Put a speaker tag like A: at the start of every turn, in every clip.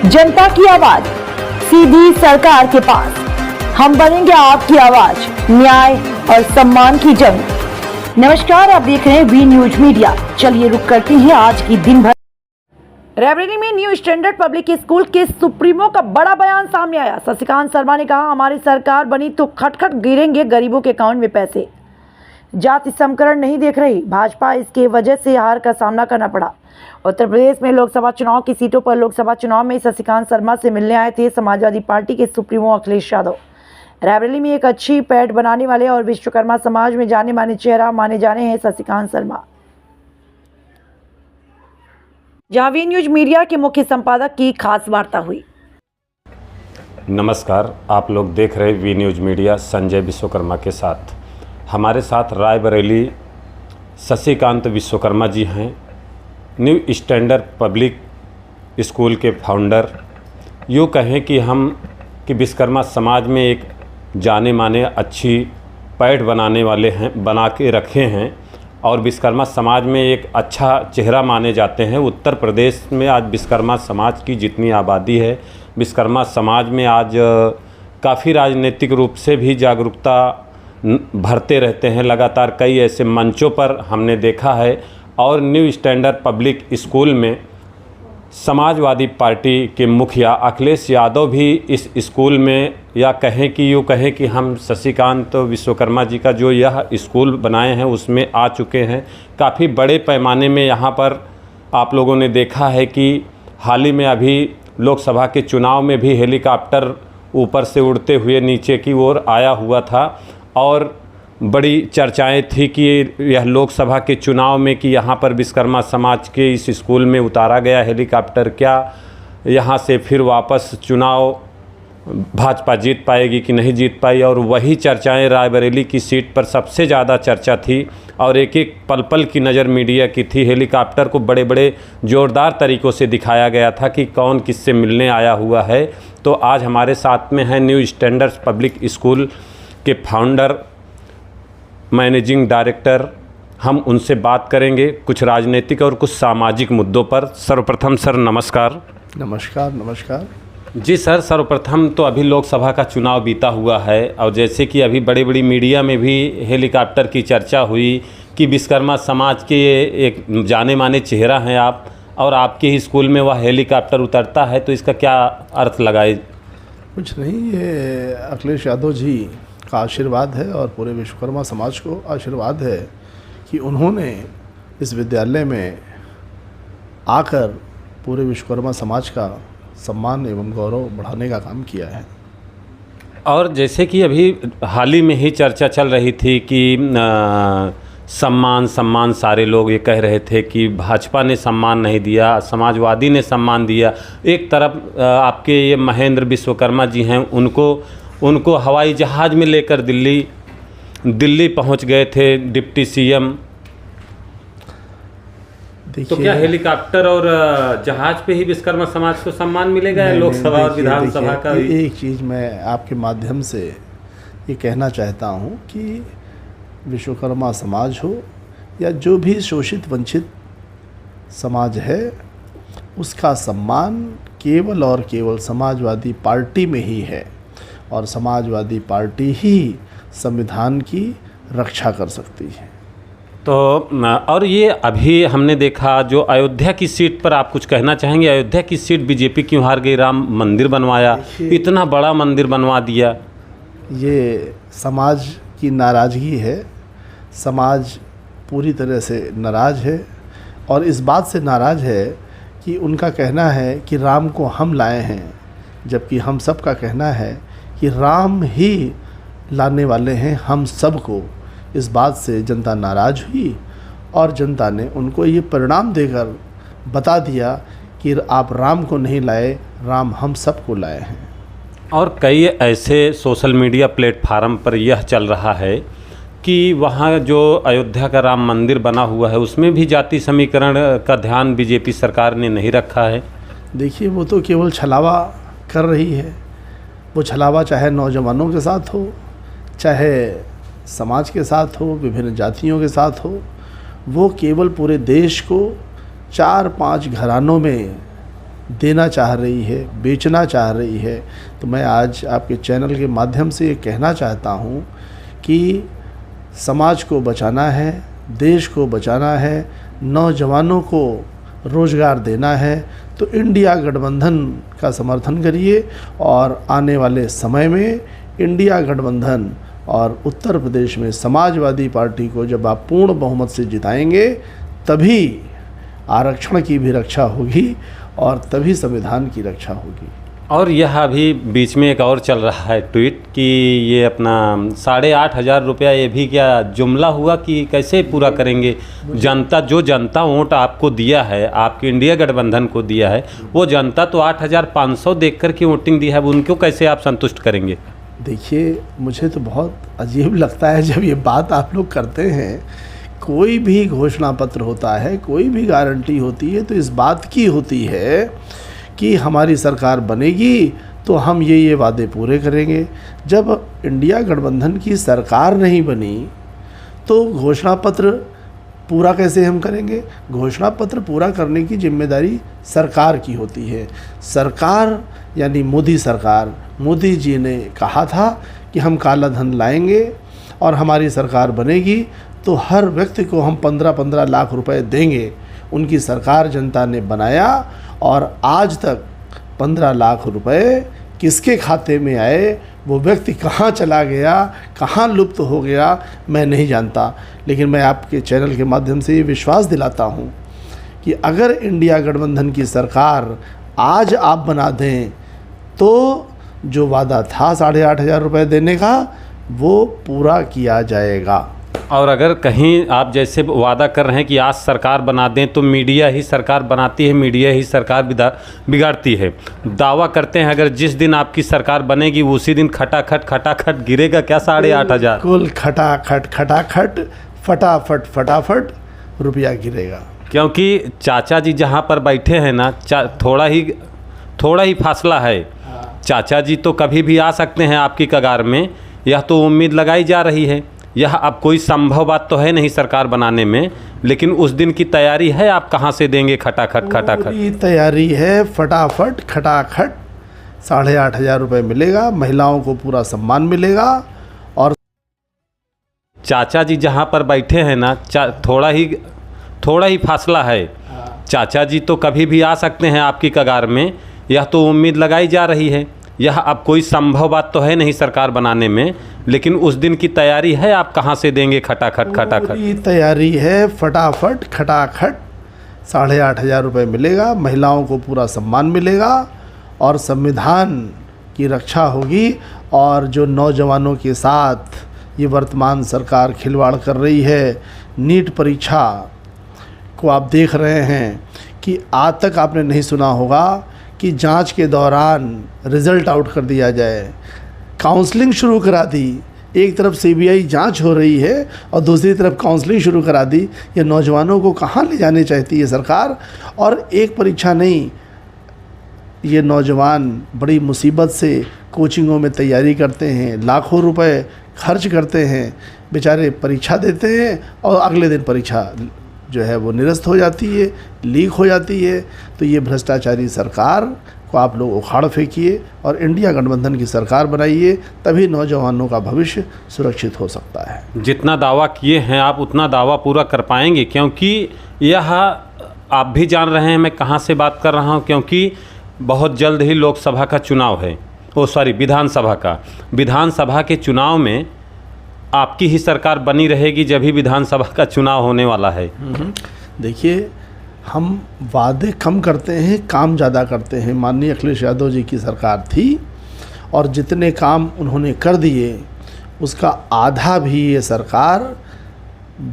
A: जनता की आवाज सीधी सरकार के पास। हम बनेंगे आपकी आवाज, न्याय और सम्मान की जंग। नमस्कार, आप देख रहे हैं वी न्यूज मीडिया। चलिए रुक करते हैं आज की दिन भर। रायबरेली में न्यू स्टैंडर्ड पब्लिक स्कूल के सुप्रीमो का बड़ा बयान सामने आया। शशिकांत शर्मा ने कहा, हमारी सरकार बनी तो खटखट गिरेंगे गरीबों के अकाउंट में पैसे। जाति समीकरण नहीं देख रही भाजपा, इसके वजह से हार का सामना करना पड़ा। उत्तर प्रदेश में लोकसभा चुनाव की सीटों पर लोकसभा चुनाव में शशिकांत शर्मा से मिलने आए थे समाजवादी पार्टी के सुप्रीमो अखिलेश यादव। रायबरेली में एक अच्छी पैठ बनाने वाले और विश्वकर्मा समाज में जाने माने चेहरा माने जाने हैं शशिकांत शर्मा। जहां वी न्यूज मीडिया के मुख्य संपादक की खास वार्ता हुई।
B: नमस्कार, आप लोग देख रहे V news media Sanjay Vishwakarma के साथ। हमारे साथ रायबरेली शशिकांत विश्वकर्मा जी हैं, न्यू स्टैंडर्ड पब्लिक स्कूल के फाउंडर। यूँ कहें कि विश्वकर्मा समाज में एक जाने माने अच्छी पैठ बनाने वाले हैं, बना के रखे हैं और विश्वकर्मा समाज में एक अच्छा चेहरा माने जाते हैं। उत्तर प्रदेश में आज विश्वकर्मा समाज की जितनी आबादी है, विश्वकर्मा समाज में आज काफ़ी राजनीतिक रूप से भी जागरूकता भरते रहते हैं। लगातार कई ऐसे मंचों पर हमने देखा है और न्यू स्टैंडर्ड पब्लिक स्कूल में समाजवादी पार्टी के मुखिया अखिलेश यादव भी इस स्कूल में, या कहें कि यूँ कहें कि हम शशिकांत विश्वकर्मा जी का जो यह स्कूल बनाए हैं उसमें आ चुके हैं। काफ़ी बड़े पैमाने में यहाँ पर आप लोगों ने देखा है कि हाल ही में अभी लोकसभा के चुनाव में भी हेलीकॉप्टर ऊपर से उड़ते हुए नीचे की ओर आया हुआ था और बड़ी चर्चाएं थी कि यह लोकसभा के चुनाव में कि यहाँ पर विश्वकर्मा समाज के इस स्कूल में उतारा गया हेलीकॉप्टर, क्या यहाँ से फिर वापस चुनाव भाजपा जीत पाएगी कि नहीं जीत पाई। और वही चर्चाएं रायबरेली की सीट पर सबसे ज़्यादा चर्चा थी और एक एक पल पल की नज़र मीडिया की थी। हेलीकॉप्टर को बड़े बड़े ज़ोरदार तरीक़ों से दिखाया गया था कि कौन किससे मिलने आया हुआ है। तो आज हमारे साथ में है न्यू स्टैंडर्ड पब्लिक स्कूल के फाउंडर, मैनेजिंग डायरेक्टर। हम उनसे बात करेंगे कुछ राजनीतिक और कुछ सामाजिक मुद्दों पर। सर्वप्रथम सर नमस्कार।
C: नमस्कार
B: जी सर, सर्वप्रथम तो अभी लोकसभा का चुनाव बीता हुआ है और जैसे कि अभी बड़ी बड़ी मीडिया में भी हेलीकॉप्टर की चर्चा हुई कि विश्वकर्मा समाज के एक जाने माने चेहरा हैं आप, और आपके ही स्कूल में वह हेलीकॉप्टर उतरता है, तो इसका क्या अर्थ लगाए?
C: कुछ नहीं, ये अखिलेश यादव जी का आशीर्वाद है और पूरे विश्वकर्मा समाज को आशीर्वाद है कि उन्होंने इस विद्यालय में आकर पूरे विश्वकर्मा समाज का सम्मान एवं गौरव बढ़ाने का काम किया है।
B: और जैसे कि अभी हाल ही में ही चर्चा चल रही थी कि सम्मान सारे लोग ये कह रहे थे कि भाजपा ने सम्मान नहीं दिया, समाजवादी ने सम्मान दिया। एक तरफ आपके ये महेंद्र विश्वकर्मा जी हैं, उनको हवाई जहाज़ में लेकर दिल्ली पहुंच गए थे डिप्टी सीएम। तो क्या हेलीकॉप्टर और जहाज़ पे ही विश्वकर्मा समाज को सम्मान मिलेगा या लोकसभा और विधानसभा का?
C: एक चीज़ मैं आपके माध्यम से ये कहना चाहता हूँ कि विश्वकर्मा समाज हो या जो भी शोषित वंचित समाज है, उसका सम्मान केवल और केवल समाजवादी पार्टी में ही है और समाजवादी पार्टी ही संविधान की रक्षा कर सकती है।
B: तो और ये अभी हमने देखा जो अयोध्या की सीट पर, आप कुछ कहना चाहेंगे? अयोध्या की सीट बीजेपी क्यों हार गई? राम मंदिर बनवाया, इतना बड़ा मंदिर बनवा दिया।
C: ये समाज की नाराज़गी है, समाज पूरी तरह से नाराज़ है और इस बात से नाराज़ है कि उनका कहना है कि राम को हम लाए हैं, जबकि हम सब का कहना है कि राम ही लाने वाले हैं हम सब को। इस बात से जनता नाराज़ हुई और जनता ने उनको ये परिणाम देकर बता दिया कि आप राम को नहीं लाए, राम हम सब को लाए हैं।
B: और कई ऐसे सोशल मीडिया प्लेटफार्म पर यह चल रहा है कि वहाँ जो अयोध्या का राम मंदिर बना हुआ है उसमें भी जाति समीकरण का ध्यान बीजेपी सरकार ने नहीं रखा है।
C: देखिए, वो तो केवल छलावा कर रही है। वो छलावा चाहे नौजवानों के साथ हो, चाहे समाज के साथ हो, विभिन्न जातियों के साथ हो, वो केवल पूरे देश को 4-5 घरानों में देना चाह रही है, बेचना चाह रही है। तो मैं आज आपके चैनल के माध्यम से ये कहना चाहता हूँ कि समाज को बचाना है, देश को बचाना है, नौजवानों को रोज़गार देना है तो इंडिया गठबंधन का समर्थन करिए। और आने वाले समय में इंडिया गठबंधन और उत्तर प्रदेश में समाजवादी पार्टी को जब आप पूर्ण बहुमत से जिताएंगे तभी आरक्षण की भी रक्षा होगी और तभी संविधान की रक्षा होगी।
B: और यह अभी बीच में एक और चल रहा है ट्वीट कि ये अपना 8,500 रुपया, ये भी क्या जुमला हुआ कि कैसे पूरा करेंगे? जनता वोट आपको दिया है, आपके इंडिया गठबंधन को दिया है, वो जनता तो 8,500 देख कर के वोटिंग दी है, उनको कैसे आप संतुष्ट करेंगे?
C: देखिए, मुझे तो बहुत अजीब लगता है जब ये बात आप लोग करते हैं। कोई भी घोषणा पत्र होता है, कोई भी गारंटी होती है तो इस बात की होती है कि हमारी सरकार बनेगी तो हम ये वादे पूरे करेंगे। जब इंडिया गठबंधन की सरकार नहीं बनी तो घोषणा पत्र पूरा कैसे हम करेंगे? घोषणा पत्र पूरा करने की जिम्मेदारी सरकार की होती है। सरकार यानी मोदी सरकार, मोदी जी ने कहा था कि हम काला धन लाएंगे और हमारी सरकार बनेगी तो हर व्यक्ति को हम 15-15 लाख रुपए देंगे। उनकी सरकार जनता ने बनाया और आज तक 15 लाख रुपए किसके खाते में आए, वो व्यक्ति कहाँ चला गया, कहाँ लुप्त हो गया, मैं नहीं जानता। लेकिन मैं आपके चैनल के माध्यम से ये विश्वास दिलाता हूँ कि अगर इंडिया गठबंधन की सरकार आज आप बना दें तो जो वादा था 8,500 रुपये देने का वो पूरा किया जाएगा।
B: और अगर कहीं आप जैसे वादा कर रहे हैं कि आज सरकार बना दें तो मीडिया ही सरकार बनाती है, मीडिया ही सरकार बिगाड़ती है। दावा करते हैं अगर जिस दिन आपकी सरकार बनेगी उसी दिन खटाखट गिरेगा क्या 8,500?
C: कुल खटाखट फटाफट रुपया गिरेगा।
B: क्योंकि चाचा जी जहाँ पर बैठे हैं ना, थोड़ा ही फासला है। चाचा जी तो कभी भी आ सकते हैं आपकी कगार में, यह तो उम्मीद लगाई जा रही है। यह अब कोई संभव बात तो है नहीं सरकार बनाने में, लेकिन उस दिन की तैयारी है, आप कहाँ से देंगे खटाखट?
C: पूरी तैयारी है, फटाफट खटाखट 8,500 रुपये मिलेगा, महिलाओं को पूरा सम्मान मिलेगा। और
B: चाचा जी जहाँ पर बैठे हैं ना, थोड़ा ही फासला है। चाचा जी तो कभी भी आ सकते हैं आपकी कगार में, यह तो उम्मीद लगाई जा रही है। यह अब कोई संभव बात तो है नहीं सरकार बनाने में, लेकिन उस दिन की तैयारी है, आप कहाँ से देंगे खटाखट?
C: पूरी तैयारी है, फटाफट खटाखट 8,500 रुपये मिलेगा, महिलाओं को पूरा सम्मान मिलेगा और संविधान की रक्षा होगी। और जो नौजवानों के साथ ये वर्तमान सरकार खिलवाड़ कर रही है, नीट परीक्षा को आप देख रहे हैं कि आज तक आपने नहीं सुना होगा कि जांच के दौरान रिज़ल्ट आउट कर दिया जाए। काउंसलिंग शुरू करा दी, एक तरफ सीबीआई जांच हो रही है और दूसरी तरफ काउंसलिंग शुरू करा दी। ये नौजवानों को कहाँ ले जाने चाहती है सरकार? और एक परीक्षा नहीं, ये नौजवान बड़ी मुसीबत से कोचिंगों में तैयारी करते हैं, लाखों रुपए खर्च करते हैं, बेचारे परीक्षा देते हैं और अगले दिन परीक्षा जो है वो निरस्त हो जाती है, लीक हो जाती है। तो ये भ्रष्टाचारी सरकार को आप लोग उखाड़ फेंकिए और इंडिया गठबंधन की सरकार बनाइए, तभी नौजवानों का भविष्य सुरक्षित हो सकता है।
B: जितना दावा किए हैं आप उतना दावा पूरा कर पाएंगे? क्योंकि यह आप भी जान रहे हैं मैं कहाँ से बात कर रहा हूँ, क्योंकि बहुत जल्द ही लोकसभा का चुनाव है, विधानसभा का। विधानसभा के चुनाव में आपकी ही सरकार बनी रहेगी जब ही विधानसभा का चुनाव होने वाला है।
C: देखिए, हम वादे कम करते हैं, काम ज़्यादा करते हैं। माननीय अखिलेश यादव जी की सरकार थी और जितने काम उन्होंने कर दिए उसका आधा भी ये सरकार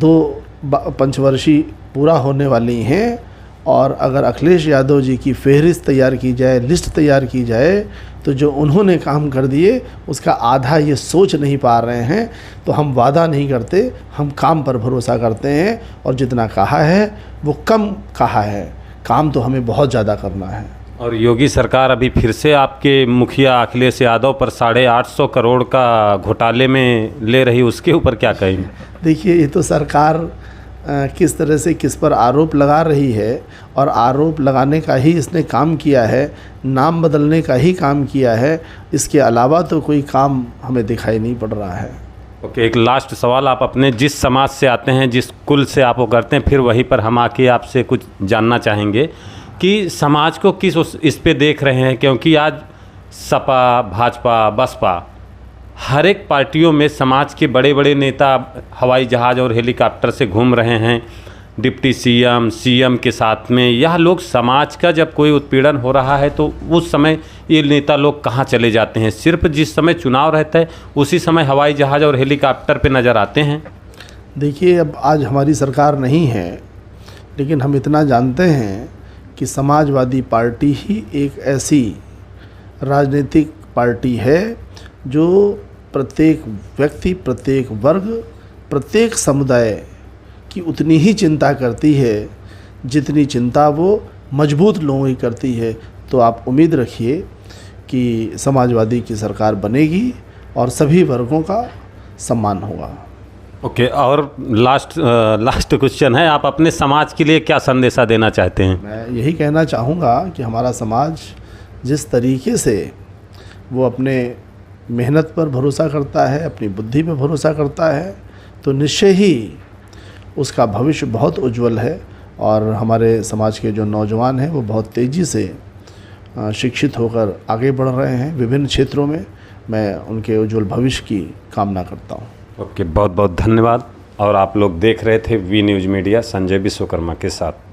C: 2 पंचवर्षीय पूरा होने वाली हैं। और अगर अखिलेश यादव जी की फहरिस्त तैयार की जाए, लिस्ट तैयार की जाए, तो जो उन्होंने काम कर दिए उसका आधा ये सोच नहीं पा रहे हैं। तो हम वादा नहीं करते, हम काम पर भरोसा करते हैं और जितना कहा है वो कम कहा है, काम तो हमें बहुत ज़्यादा करना है।
B: और योगी सरकार अभी फिर से आपके मुखिया अखिलेश यादव पर 850 करोड़ का घोटाले में ले रही, उसके ऊपर क्या कहेंगे?
C: देखिए, ये तो सरकार किस तरह से किस पर आरोप लगा रही है और आरोप लगाने का ही इसने काम किया है, नाम बदलने का ही काम किया है। इसके अलावा तो कोई काम हमें दिखाई नहीं पड़ रहा है।
B: ओके, एक लास्ट सवाल, आप अपने जिस समाज से आते हैं, जिस कुल से आप वो करते हैं, फिर वहीं पर हम आके आपसे कुछ जानना चाहेंगे कि समाज को किस इस पे देख रहे हैं, क्योंकि आज सपा, भाजपा, बसपा हर एक पार्टियों में समाज के बड़े बड़े नेता हवाई जहाज़ और हेलीकॉप्टर से घूम रहे हैं, डिप्टी सीएम के साथ में। यह लोग समाज का जब कोई उत्पीड़न हो रहा है तो उस समय ये नेता लोग कहाँ चले जाते हैं? सिर्फ जिस समय चुनाव रहता है उसी समय हवाई जहाज़ और हेलीकॉप्टर पे नज़र आते हैं।
C: देखिए, अब आज हमारी सरकार नहीं है, लेकिन हम इतना जानते हैं कि समाजवादी पार्टी ही एक ऐसी राजनीतिक पार्टी है जो प्रत्येक व्यक्ति, प्रत्येक वर्ग, प्रत्येक समुदाय की उतनी ही चिंता करती है जितनी चिंता वो मजबूत लोगों की करती है। तो आप उम्मीद रखिए कि समाजवादी की सरकार बनेगी और सभी वर्गों का सम्मान होगा।
B: ओके, और लास्ट क्वेश्चन है, आप अपने समाज के लिए क्या संदेशा देना चाहते हैं?
C: मैं यही कहना चाहूँगा कि हमारा समाज जिस तरीके से वो अपने मेहनत पर भरोसा करता है, अपनी बुद्धि पर भरोसा करता है, तो निश्चय ही उसका भविष्य बहुत उज्जवल है। और हमारे समाज के जो नौजवान हैं वो बहुत तेज़ी से शिक्षित होकर आगे बढ़ रहे हैं विभिन्न क्षेत्रों में। मैं उनके उज्जवल भविष्य की कामना करता हूँ।
B: ओके, बहुत बहुत धन्यवाद। और आप लोग देख रहे थे V news media Sanjay Vishwakarma के साथ।